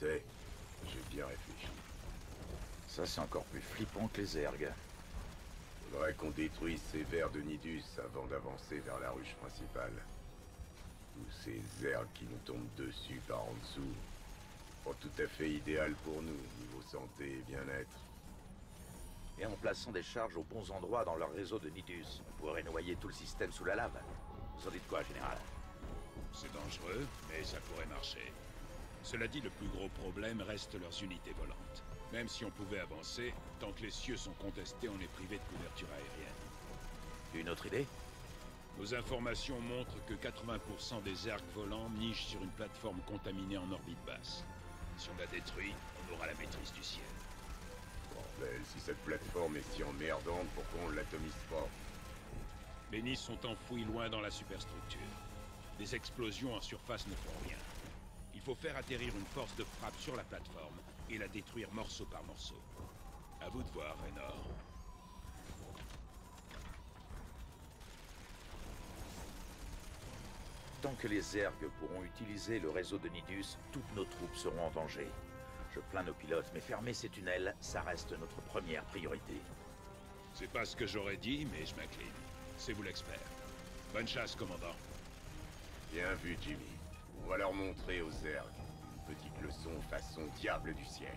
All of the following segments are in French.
sais, j'ai bien réfléchi. Ça, c'est encore plus flippant que les Zergs. Faudrait qu'on détruise ces vers de Nidus avant d'avancer vers la ruche principale. Ou ces Zergs qui nous tombent dessus par en dessous. Pas tout à fait idéal pour nous, niveau santé et bien-être. Et en plaçant des charges aux bons endroits dans leur réseau de Nidus, on pourrait noyer tout le système sous la lave. Vous en dites quoi, général? C'est dangereux, mais ça pourrait marcher. Cela dit, le plus gros problème reste leurs unités volantes. Même si on pouvait avancer, tant que les cieux sont contestés, on est privé de couverture aérienne. Une autre idée? Nos informations montrent que 80% des Zergs volants nichent sur une plateforme contaminée en orbite basse. Si on la détruit, on aura la maîtrise du ciel. Bordel, si cette plateforme est si emmerdante, pourquoi on l'atomise pas? Les nids sont enfouis loin dans la superstructure. Des explosions en surface ne font rien. Il faut faire atterrir une force de frappe sur la plateforme et la détruire morceau par morceau. À vous de voir, Raynor. Tant que les Zergs pourront utiliser le réseau de Nidus, toutes nos troupes seront en danger. Je plains nos pilotes, mais fermer ces tunnels, ça reste notre première priorité. C'est pas ce que j'aurais dit, mais je m'incline. C'est vous l'expert. Bonne chasse, commandant. Bien vu, Jimmy. On va leur montrer aux Zergs une petite leçon façon diable du ciel.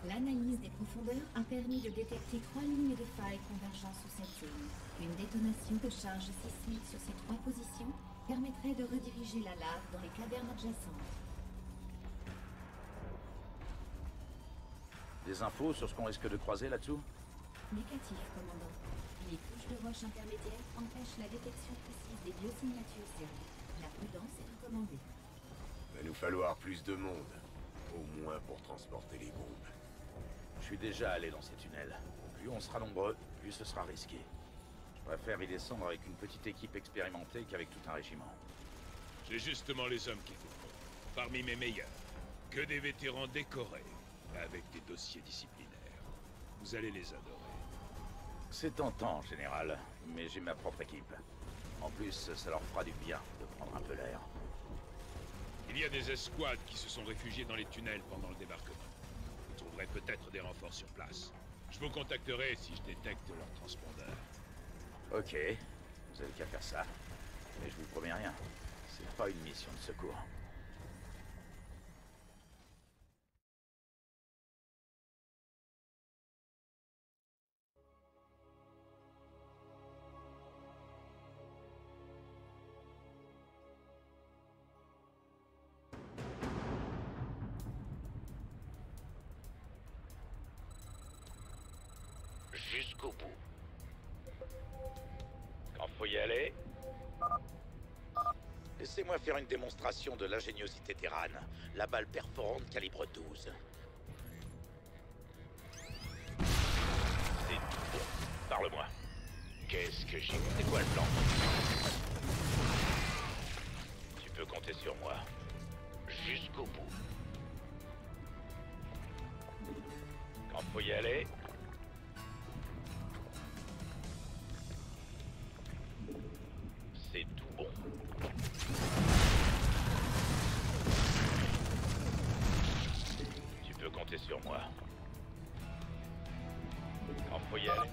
L'analyse des profondeurs a permis de détecter 3 lignes de failles convergeant sous cette zone. Une détonation de charge sismique sur ces 3 positions permettrait de rediriger la lave dans les cavernes adjacentes. Des infos sur ce qu'on risque de croiser là-dessous? Négatif, commandant. Les couches de roche intermédiaires empêchent la détection précise des biosignatures Zerg. La prudence est recommandée. Va nous falloir plus de monde. Au moins pour transporter les bombes. Je suis déjà allé dans ces tunnels. Plus on sera nombreux, plus ce sera risqué. Je préfère y descendre avec une petite équipe expérimentée qu'avec tout un régiment. J'ai justement les hommes qu'il vous faut. Parmi mes meilleurs. Que des vétérans décorés, avec des dossiers disciplinaires. Vous allez les adorer. C'est tentant, général, mais j'ai ma propre équipe. En plus, ça leur fera du bien de prendre un peu l'air. Il y a des escouades qui se sont réfugiées dans les tunnels pendant le débarquement. Vous trouverez peut-être des renforts sur place. Je vous contacterai si je détecte leur transpondeur. Ok, vous avez qu'à faire ça. Mais je vous promets rien. C'est pas une mission de secours. Jusqu'au bout. Quand faut y aller, Laissez-moi faire une démonstration de l'ingéniosité Terran. La balle perforante calibre 12. c'est tout bon. Parle-moi. Qu'est-ce que j'ai? C'est quoi le plan? Tu peux compter sur moi. Jusqu'au bout. Quand faut y aller, c'est tout bon. Tu peux compter sur moi. Quand faut y aller.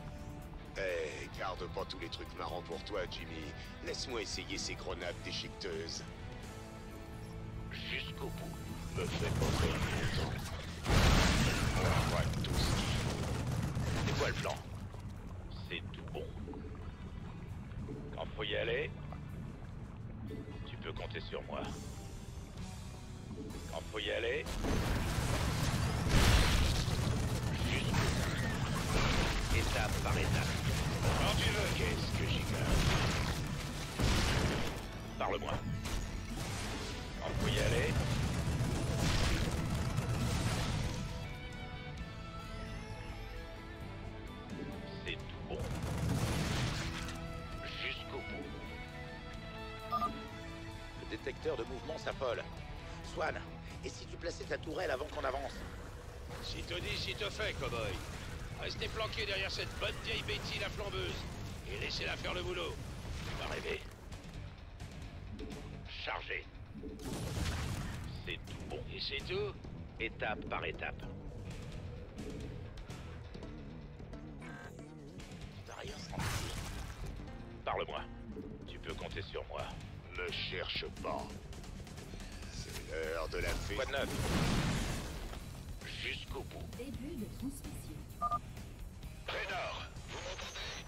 Eh, garde pas tous les trucs marrants pour toi, Jimmy. Laisse-moi essayer ces grenades déchiqueteuses. Jusqu'au bout. Me fais pas perdre mon temps. On voit tout ce qu'il faut. C'est quoi le plan? C'est tout bon. Quand faut y aller, tu peux compter sur moi. Quand faut y aller, jusqu'au bout. Étape par étape. Quand tu veux. Qu'est-ce que j'y gagne? Parle-moi. Quand faut y aller, c'est tout bon. Jusqu'au bout. Le détecteur de mouvement s'affole. Swan, et si tu plaçais ta tourelle avant qu'on avance? Si te dit, si te fait, cowboy. Restez planqué derrière cette bonne vieille Betty la flambeuse. Et laissez-la faire le boulot. Tu vas rêver. Chargé. C'est tout bon. Et c'est tout? Étape par étape. T'as rien senti. Parle-moi. Tu peux compter sur moi. Ne cherche pas. C'est l'heure de la fête. Quoi de neuf? Jusqu'au bout. Début de transmission. Raynor, vous m'entendez?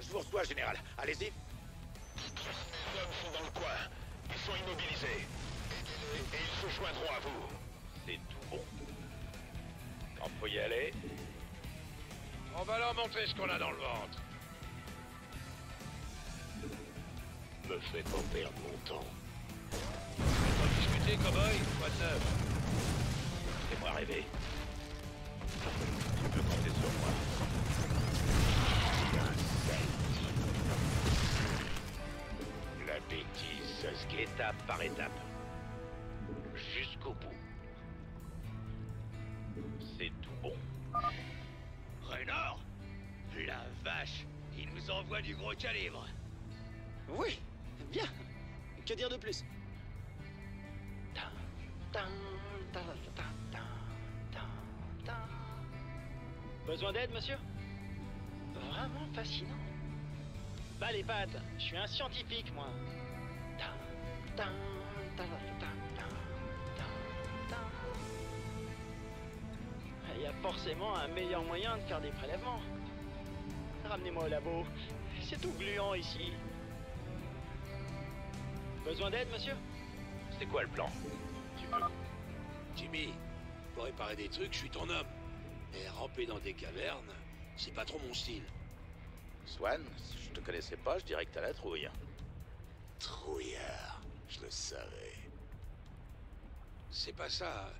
Je vous reçois, général. Allez-y. Les hommes sont dans le coin. Ils sont immobilisés. Aidez-les et ils se joindront à vous. C'est tout bon. Quand faut y aller, On va leur montrer ce qu'on a dans le ventre. Me fais pas perdre mon temps. On va discuter, cowboy? Quoi de neuf? Fais-moi rêver. Tu peux compter sur moi. La bêtise, ça se guette. Étape par étape. jusqu'au bout. C'est tout bon. Raynor? La vache! Il nous envoie du gros calibre. Oui, bien. Que dire de plus? Besoin d'aide, monsieur? Vraiment fascinant. Bas les pattes, je suis un scientifique, moi. Il y a forcément un meilleur moyen de faire des prélèvements. Ramenez-moi au labo. C'est tout gluant ici. Besoin d'aide, monsieur? C'est quoi le plan? Tu peux. Jimmy, pour réparer des trucs, je suis ton homme. Mais ramper dans des cavernes, c'est pas trop mon style. Swan, si je te connaissais pas, je dirais que t'as la trouille. Trouillard, je le savais. C'est pas ça.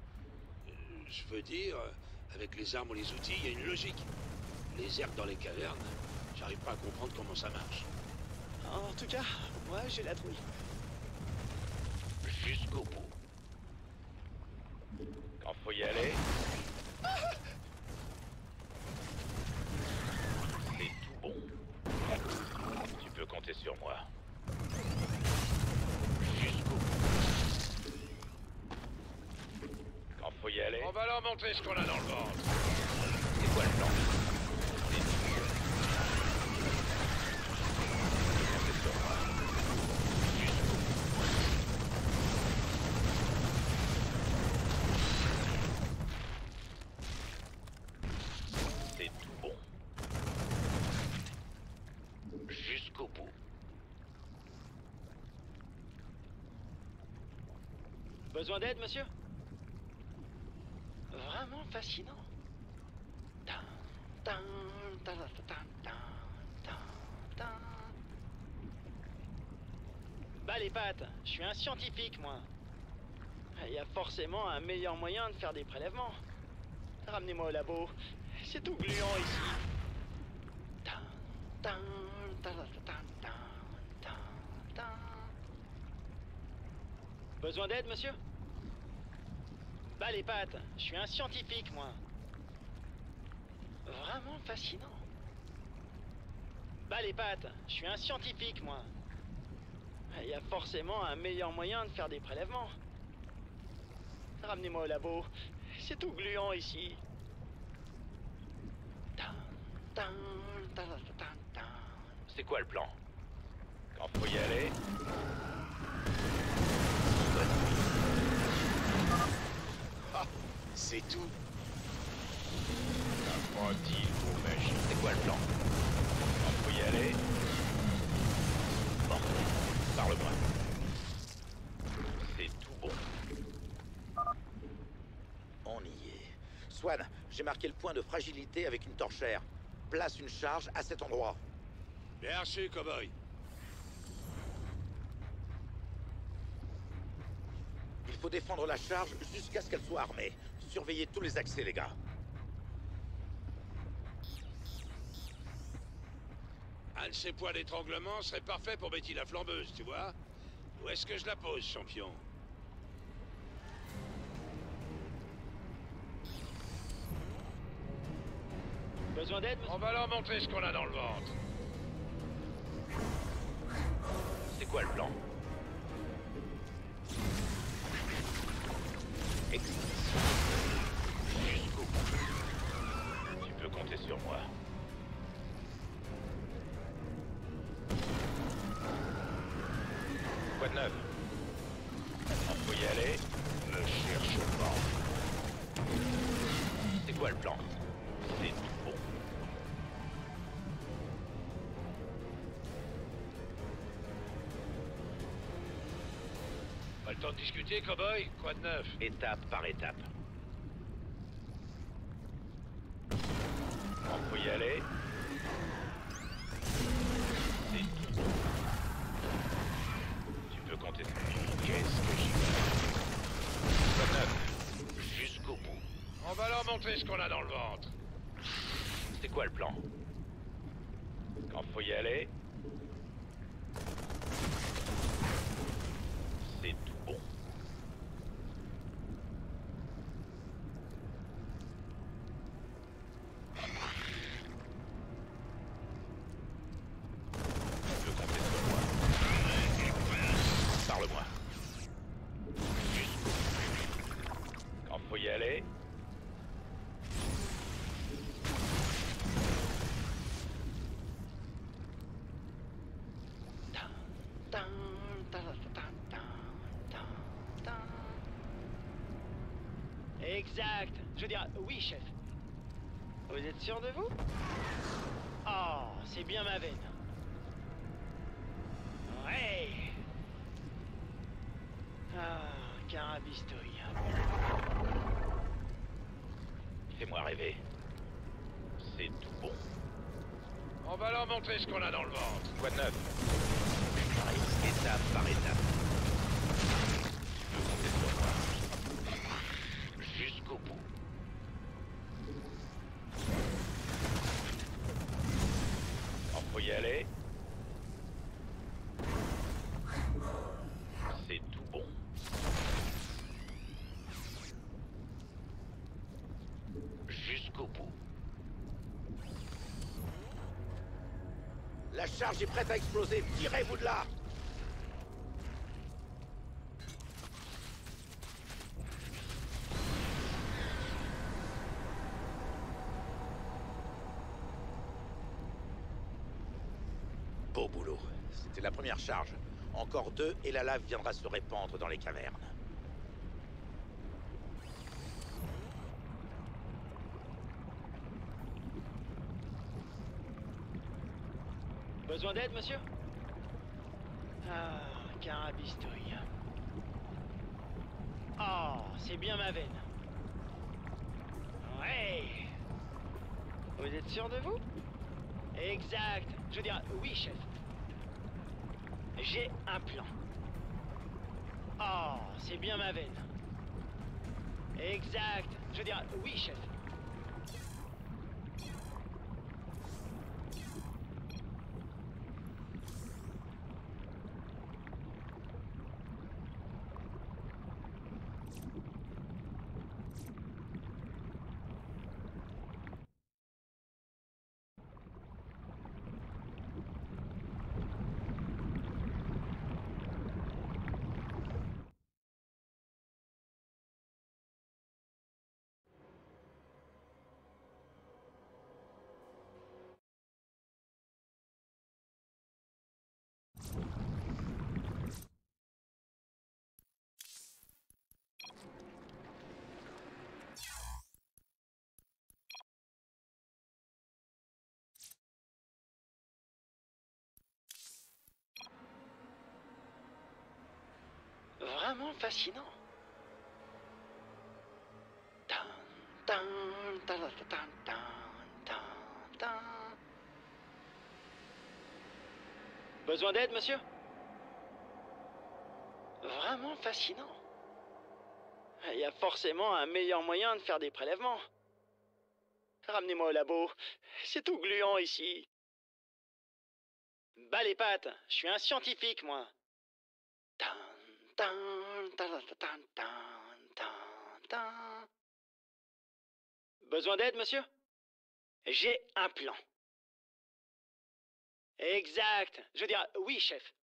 Je veux dire, avec les armes ou les outils, il y a une logique. Les herbes dans les cavernes, j'arrive pas à comprendre comment ça marche. En tout cas, moi j'ai la trouille. Jusqu'au bout. Quand faut y aller, c'est tout bon. Tu peux compter sur moi. Jusqu'au bout. Quand faut y aller, On va leur montrer ce qu'on a dans le ventre. c'est quoi le plan? C'est tout bon. Jusqu'au bout. Besoin d'aide, monsieur? Vraiment fascinant. Bas les pattes, je suis un scientifique, moi. Il y a forcément un meilleur moyen de faire des prélèvements. Ramenez-moi au labo. C'est tout gluant ici. Besoin d'aide, monsieur? Bas les pattes, je suis un scientifique, moi. Vraiment fascinant. Bas les pattes, je suis un scientifique, moi. Il y a forcément un meilleur moyen de faire des prélèvements. Ramenez-moi au labo. C'est tout gluant ici. C'est quoi le plan? Quand faut y aller, C'est tout. t'as pas dit le mot magique. C'est quoi le plan? Quand faut y aller, bon, parle-moi. C'est tout bon. On y est. Swan, j'ai marqué le point de fragilité avec une torchère. Place une charge à cet endroit. Bien reçu, cowboy. Il faut défendre la charge jusqu'à ce qu'elle soit armée. Surveillez tous les accès, les gars. Un de ces points d'étranglement serait parfait pour Betty la flambeuse, tu vois? Où est-ce que je la pose, champion? Besoin d'aide, monsieur? On va leur montrer ce qu'on a dans le ventre. C'est quoi le plan? Expédition. Jusqu'au bout. Tu peux compter sur moi. Quoi de neuf? On peut y aller? Ne cherche pas. C'est quoi le plan? C'est tout bon. Pas le temps de discuter, cowboy? Quoi de neuf? Étape par étape. On peut y aller? C'est tout bon. Tu peux compter sur moi. Qu'est-ce que j'y fais? Quoi de neuf? Jusqu'au bout. On va leur montrer ce qu'on a dans le ventre. C'est quoi le plan? Quand faut y aller? C'est tout bon. Tu peux compter sur moi. Parle-moi. Jusqu'au bout. Quand faut y aller? Exact. Je veux dire, oui, chef. Vous êtes sûr de vous? Oh, c'est bien ma veine. Ouais. Ah, carabistouille. Fais-moi rêver. C'est tout bon. On va leur montrer ce qu'on a dans le ventre. Quoi de neuf? Pareil, étape par étape. Tu peux compter sur moi. Jusqu'au bout. On peut y aller? C'est tout bon. Jusqu'au bout. La charge est prête à exploser. Tirez-vous de là! Beau boulot. C'était la première charge. Encore 2 et la lave viendra se répandre dans les cavernes. Besoin d'aide, monsieur? Ah, carabistouille. Oh, c'est bien ma veine. Ouais. Vous êtes sûr de vous? Exact. Je veux dire, oui, chef. J'ai un plan. Oh, c'est bien ma veine. Exact. Je veux dire, oui, chef. Vraiment fascinant. Tan, tan, tan, tan, tan, tan, tan. Besoin d'aide, monsieur? Vraiment fascinant. Il y a forcément un meilleur moyen de faire des prélèvements. Ramenez-moi au labo. C'est tout gluant ici. Bas les pattes. Je suis un scientifique, moi. Tan, tan, tan, tan, tan, tan, tan. Besoin d'aide, monsieur? J'ai un plan. Exact. Je veux dire, oui, chef.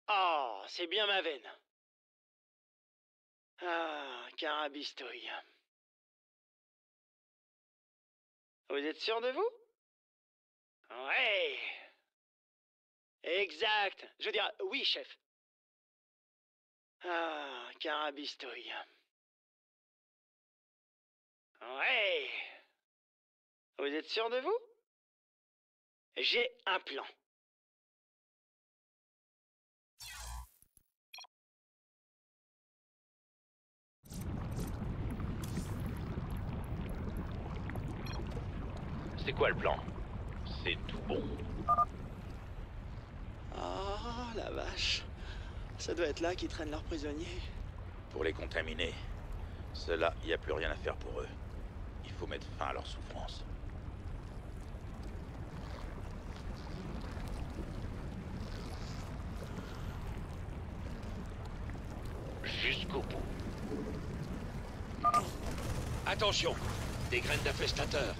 Oh, c'est bien ma veine. Ah, carabistouille. Vous êtes sûr de vous? Ouais. Exact. Je veux dire, oui, chef. Ah, carabistouille. Ouais. Vous êtes sûr de vous? J'ai un plan. C'est quoi le plan? C'est tout bon. Oh, la vache. Ça doit être là qu'ils traînent leurs prisonniers. Pour les contaminer, ceux-là, il n'y a plus rien à faire pour eux. Il faut mettre fin à leur souffrance. Jusqu'au bout. Attention, des graines d'infestateurs.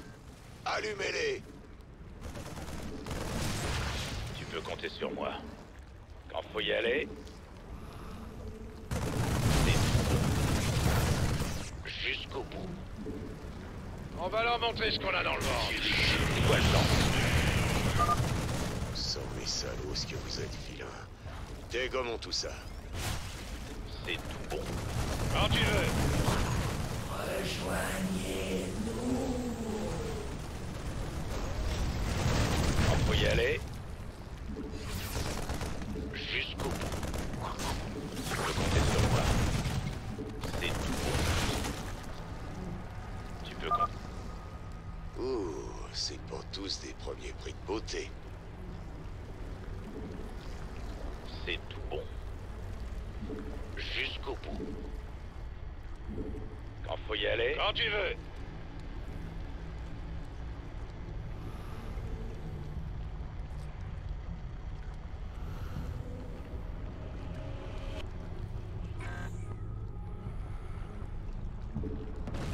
Allumez-les. Tu peux compter sur moi. Quand faut y aller, c'est tout bon. Jusqu'au bout. On va leur montrer ce qu'on a dans le ventre. C'est quoi le plan? Sans mes salauds, ce que vous êtes vilains. Dégommons tout ça. C'est tout bon. Quand tu veux. Quand faut y aller, jusqu'au bout. Tu peux compter sur moi. C'est tout bon. Tu peux compter. Ouh, c'est pas tous des premiers prix de beauté. C'est tout bon. Jusqu'au bout. Quand faut y aller. Quand tu veux.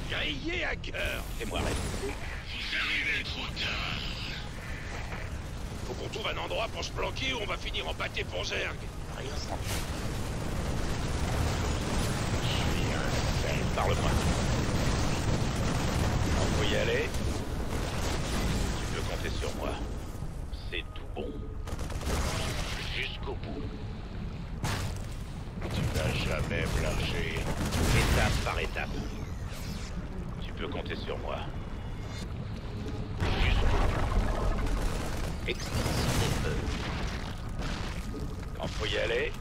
Grillé à cœur. Fais-moi rêver. Vous arrivez trop tard. Faut qu'on trouve un endroit pour se planquer ou on va finir en pâté pour Zerg. Rien sans Parle-moi. Quand faut y aller. Tu peux compter sur moi. C'est tout bon. Jusqu'au bout. Tu n'as jamais me lâché. Étape par étape. Tu peux compter sur moi. Jusqu'au bout. Extinction des feux. Quand faut y aller.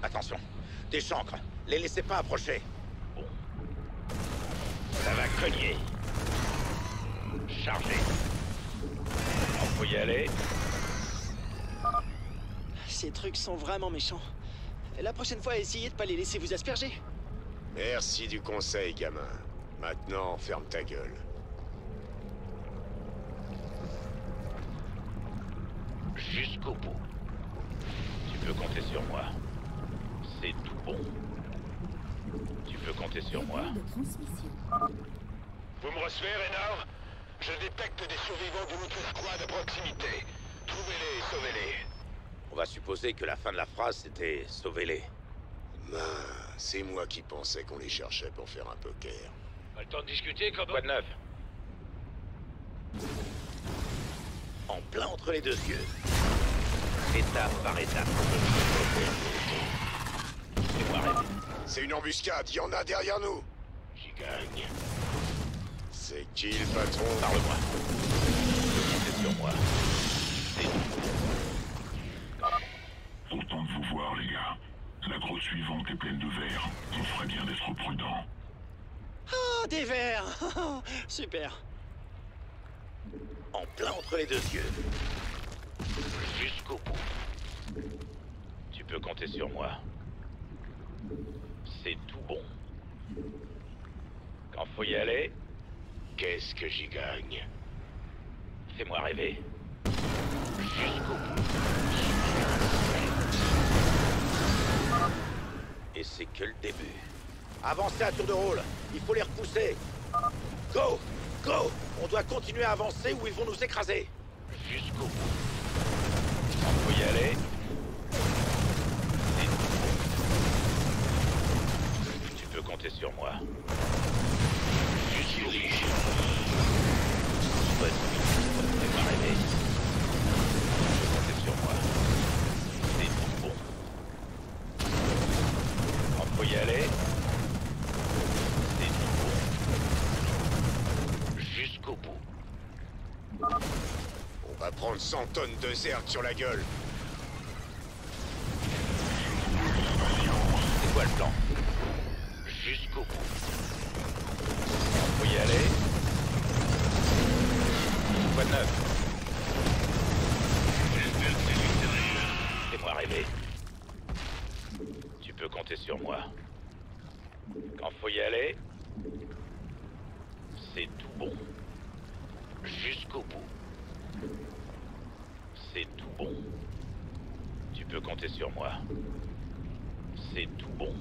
Attention, des chancres. Les laissez pas approcher. Bon. Ça va cogner. Chargé. Quand faut y aller. Ces trucs sont vraiment méchants. La prochaine fois, essayez de pas les laisser vous asperger. Merci du conseil, gamin. Maintenant, ferme ta gueule. Jusqu'au bout. Tu peux compter sur moi. C'est tout bon. Tu peux compter sur moi. De transmission. Vous me recevez, Raynor? Je détecte des survivants du Mutual Squad à proximité. Trouvez-les et sauvez-les. On va supposer que la fin de la phrase, c'était « sauvez-les ». C'est moi qui pensais qu'on les cherchait pour faire un poker. Pas le temps de discuter, Corbeau? Quoi de neuf? En plein entre les deux yeux. Étape par étape. Fais-moi rêver. C'est une embuscade, il y en a derrière nous. J'y gagne. C'est qui le patron? Parle-moi. Comptez sur moi. C'est tout. Content de vous voir, les gars. La grotte suivante est pleine de verre. On ferait bien d'être prudent. Ah, des vers. Super. En plein entre les deux yeux. Jusqu'au bout. Tu peux compter sur moi. C'est tout bon. Quand faut y aller, Qu'est-ce que j'y gagne? fais-moi rêver. Jusqu'au bout. Et c'est que le début. Avancez à tour de rôle. Il faut les repousser. Go! Go! On doit continuer à avancer ou ils vont nous écraser. Jusqu'au bout. Quand faut y aller, sur moi. Jusqu'au bout. Bonne nuit. Fais-moi rêver. Tu peux compter sur moi. C'est tout bon. Quand faut y aller, c'est tout bon. Jusqu'au bout. On va prendre 100 tonnes de zerg sur la gueule. C'est quoi le plan? Jusqu'au bout. Faut y aller. Quoi de neuf? Fais-moi rêver. Tu peux compter sur moi. Quand faut y aller, c'est tout bon. Jusqu'au bout. C'est tout bon. Tu peux compter sur moi. C'est tout bon.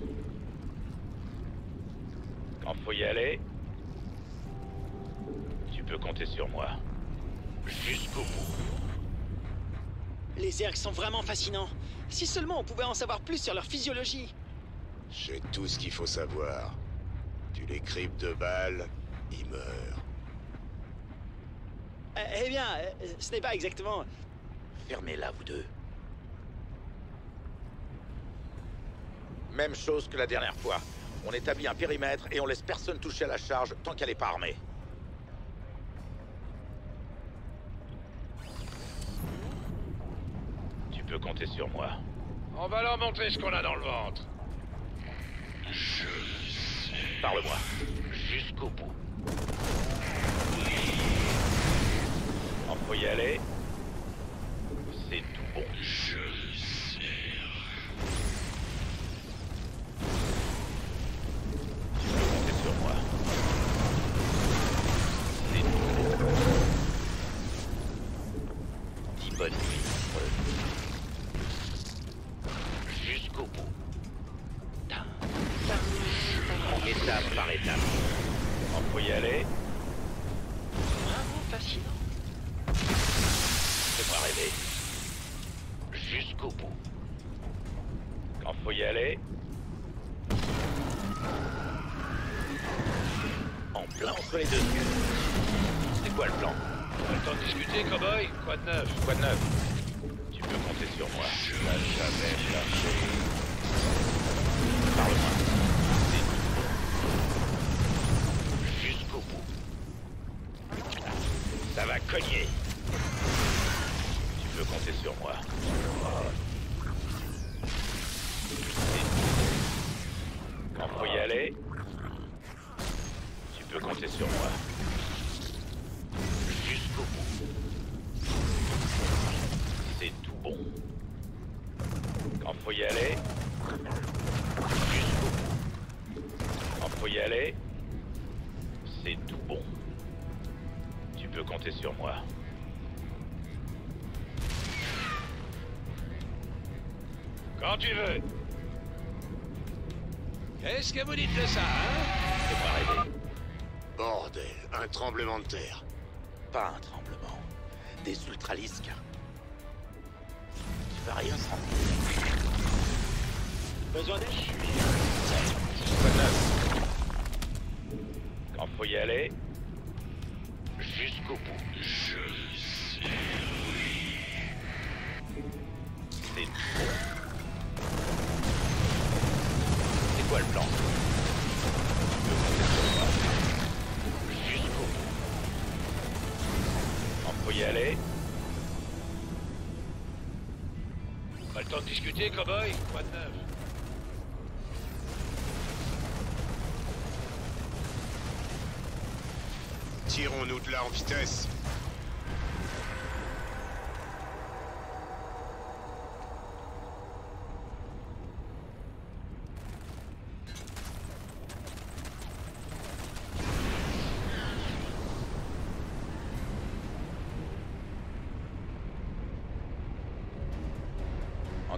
Quand faut y aller, tu peux compter sur moi. Jusqu'au bout. Les Zergs sont vraiment fascinants. Si seulement on pouvait en savoir plus sur leur physiologie. J'ai tout ce qu'il faut savoir. Tu les cribles de balles, ils meurent. Eh bien, ce n'est pas exactement... Fermez-la, vous deux. Même chose que la dernière fois. On établit un périmètre et on laisse personne toucher à la charge tant qu'elle n'est pas armée. Tu peux compter sur moi. On va leur montrer ce qu'on a dans le ventre. Parle-moi. Jusqu'au bout. On peut y aller. C'est tout bon. Tu peux compter sur moi. C'est tout bon. Dis bonne nuit. Jusqu'au bout. Étape par étape. On peut y aller. Vraiment fascinant. Fais-moi rêver. Jusqu'au bout. Quand faut y aller. En plein entre les deux yeux. C'est quoi le plan? Pas le temps de discuter, cowboy. Quoi de neuf? Quoi de neuf? Tu peux compter sur moi. Je n'ai jamais lâché. Parle-moi. C'est tout bon. Jusqu'au bout. Ça va cogner. Tu peux compter sur moi. C'est tout. Quand faut y aller, tu peux compter sur moi. Jusqu'au bout. C'est tout bon. Quand faut y aller, jusqu'au bout. Quand faut y aller, c'est tout bon. Tu peux compter sur moi. Quand tu veux. Qu'est-ce que vous dites de ça, hein? Fais-moi rêver. Bordel, un tremblement de terre. Pas un tremblement. Des ultralisques. Tu vas rien sentir. Besoin d'aide? Quoi de neuf? Quand faut y aller, jusqu'au bout. C'est tout bon. C'est quoi le plan? Tu peux compter sur moi. Jusqu'au bout. Quand faut y aller, Pas le temps de discuter, cowboy. Quoi de neuf? Tirons-nous de là en vitesse.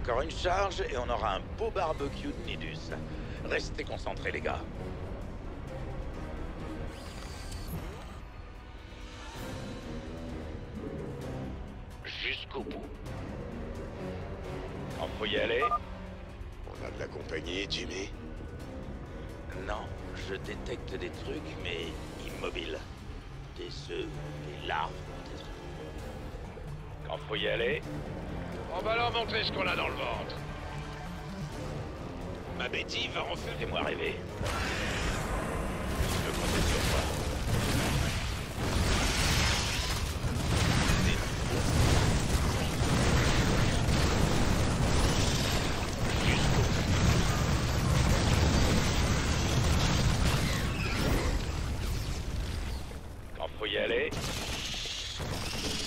encore une charge et on aura un beau barbecue de Nidus. Restez concentrés, les gars. Jusqu'au bout. Quand faut y aller, On a de la compagnie, Jimmy. Non, je détecte des trucs, mais immobiles. Des œufs, des larves, peut-être. Quand faut y aller, On va leur montrer ce qu'on a dans le ventre. Ma Betty va en faire... fais-moi rêver. Tu peux compter sur moi. C'est tout bon. Jusqu'au bout. Quand faut y aller,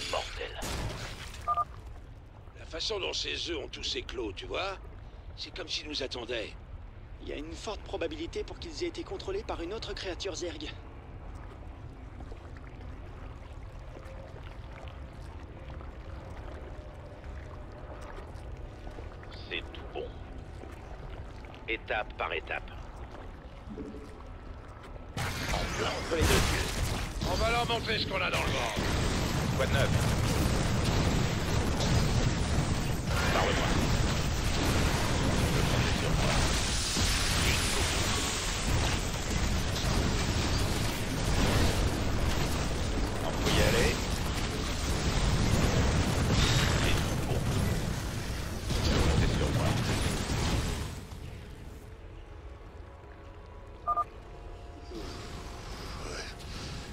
mortel. La façon dont ces œufs ont tous éclos, tu vois, c'est comme s'ils nous attendaient. Il y a une forte probabilité pour qu'ils aient été contrôlés par une autre créature Zerg. C'est tout bon. Étape par étape. En plein entre les deux yeux. On va leur montrer ce qu'on a dans le ventre. Quoi de neuf? Parle-moi. Tu peux compter sur moi. Jusqu'au bout. On peut y aller. C'est tout bon. Tu peux compter sur moi.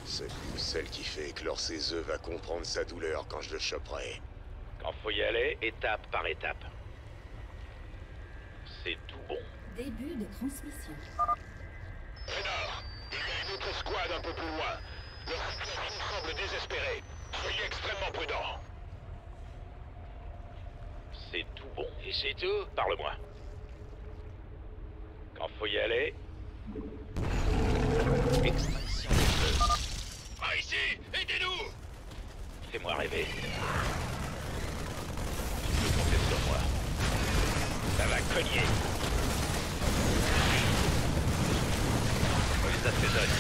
Celui ou celle qui fait éclore ses œufs va comprendre sa douleur quand je le choperai. Quand faut y aller, étape par étape. C'est tout bon. Début de transmission. Renard, il y a une autre escouade un peu plus loin. Leur situation semble désespérée. Soyez extrêmement prudents. C'est tout bon. Et c'est tout? Parle-moi. Quand faut y aller... Extraction des œufs. Par ici, aidez-nous! Fais-moi rêver. Tu peux compter sur moi. Ça va cogner. On les assaisonne.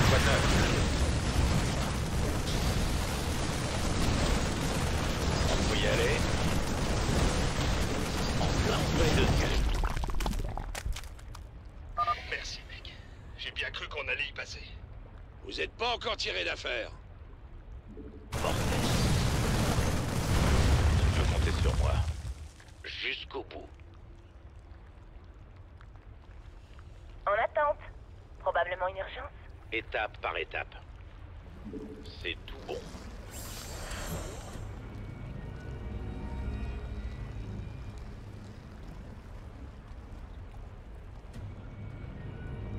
Quoi de neuf? On peut y aller. En plein entre les deux yeux. Merci, mec. J'ai bien cru qu'on allait y passer. Vous êtes pas encore tiré d'affaire. Bordel. Tu peux compter sur moi. Jusqu'au bout. En attente. Probablement une urgence. Étape par étape. C'est tout bon.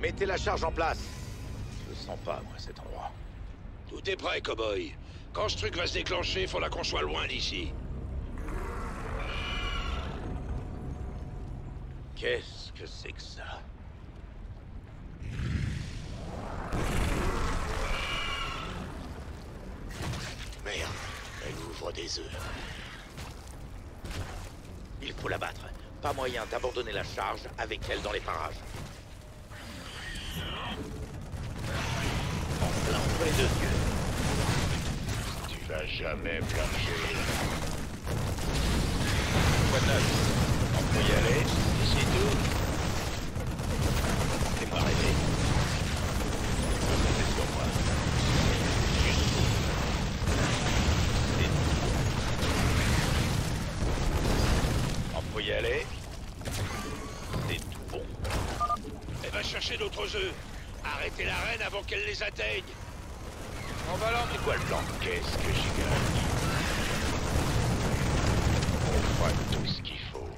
Mettez la charge en place. Je le sens pas, moi, cet endroit. Tout est prêt, cowboy. Quand ce truc va se déclencher, faudra qu'on soit loin d'ici. Qu'est-ce que c'est que ça? Merde, elle ouvre des œufs. Il faut la battre. Pas moyen d'abandonner la charge avec elle dans les parages. En plein entre les deux yeux. Tu vas jamais plancher. Quoi de neuf? On peut y aller. C'est tout. Fais-moi rêver. Tu peux compter sur moi. Jusqu'au bout. C'est tout. On peut y aller. C'est tout bon. Elle va chercher d'autres œufs. Arrêtez la reine avant qu'elle les atteigne. On va leur... C'est quoi le plan? Qu'est-ce que j'y gagne? On fera tout ce qu'il faut.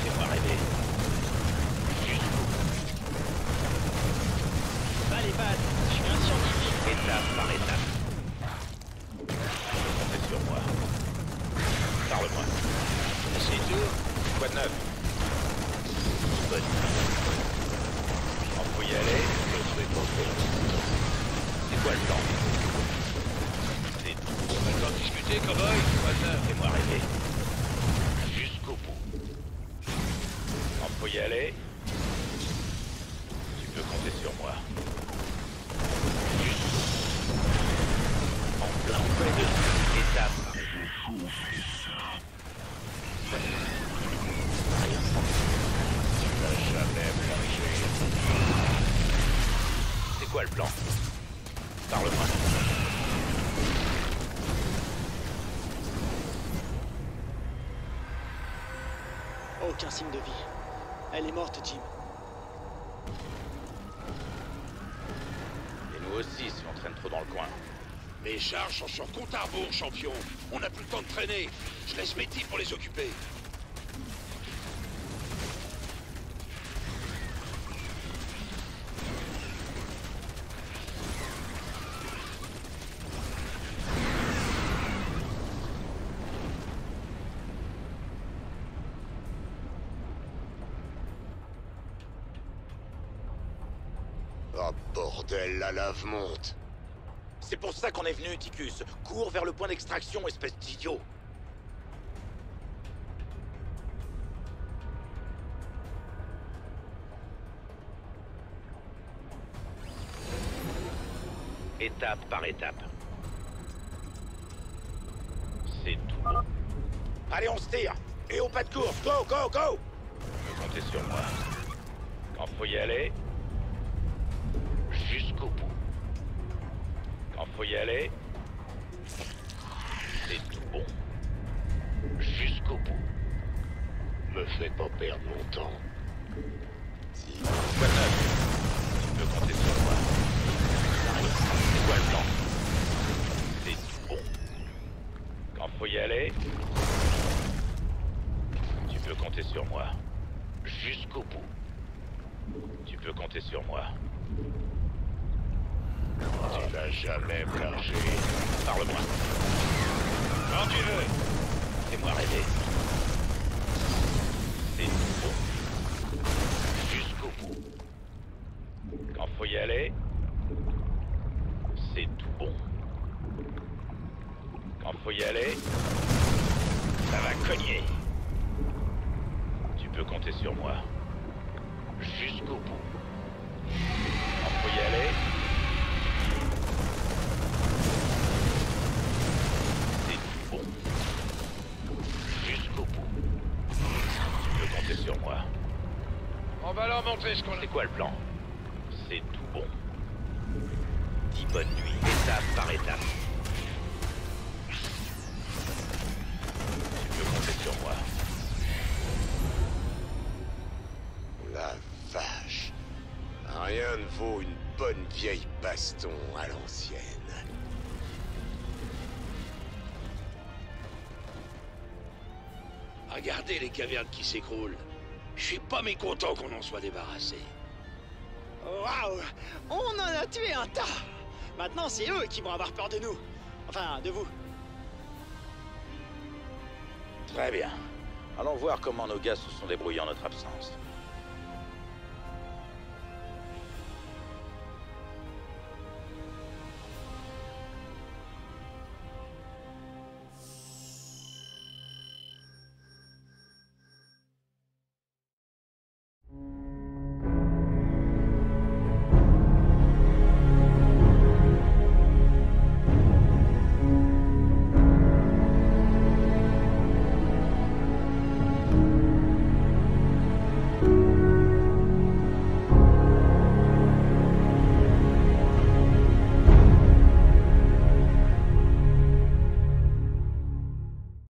Fais-moi rêver. Jusqu'au bout. Pas les pattes, je suis un scientifique. Étape par étape. Tu peux compter sur moi. Parle-moi. C'est tout? Quoi de neuf? Bonne nuit. On peut y aller. Je serai pas fait. C'est quoi le plan? C'est tout. On va le temps de discuter, cowboy. Fais-moi rêver. Jusqu'au bout. On peut y aller. Tu peux compter sur moi. Jusqu'au bout. En plein entre les deux. Étape. J'ai fou fait ça. Rien sans Aucun signe de vie. Elle est morte, Jim. Et nous aussi, si on traîne trop dans le coin. Mes charges sont sur compte à rebours, champion. On n'a plus le temps de traîner. Je laisse mes types pour les occuper. Oh bordel, la lave monte. C'est pour ça qu'on est venu, Ticus. Cours vers le point d'extraction, espèce d'idiot. Étape par étape. C'est tout bon. Allez, on se tire. Et au pas de course. Go, go, go. Tu peux compter sur moi. Quand faut y aller, jusqu'au bout. Quand faut y aller, c'est tout bon. Jusqu'au bout. Me fais pas perdre mon temps. Quoi de neuf? Tu peux compter sur moi. C'est quoi le plan? C'est tout bon. Quand faut y aller, tu peux compter sur moi. Jusqu'au bout. Tu peux compter sur moi. Tu n'as jamais blanchi. Parle-moi. Quand tu veux. Fais-moi rêver. C'est tout bon. Jusqu'au bout. Quand faut y aller, c'est tout bon. Quand faut y aller, ça va cogner. Tu peux compter sur moi. Jusqu'au bout. Quand faut y aller, bon. Jusqu'au bout. Tu peux compter sur moi. On va leur montrer ce qu'on a. C'est quoi le plan? C'est tout bon. Dis bonne nuit, étape par étape. Tu peux compter sur moi. La vache. Rien ne vaut une bonne vieille baston à l'ancienne. Regardez les cavernes qui s'écroulent. Je suis pas mécontent qu'on en soit débarrassé. Waouh! On en a tué un tas! Maintenant, c'est eux qui vont avoir peur de nous. Enfin, de vous. Très bien. Allons voir comment nos gars se sont débrouillés en notre absence.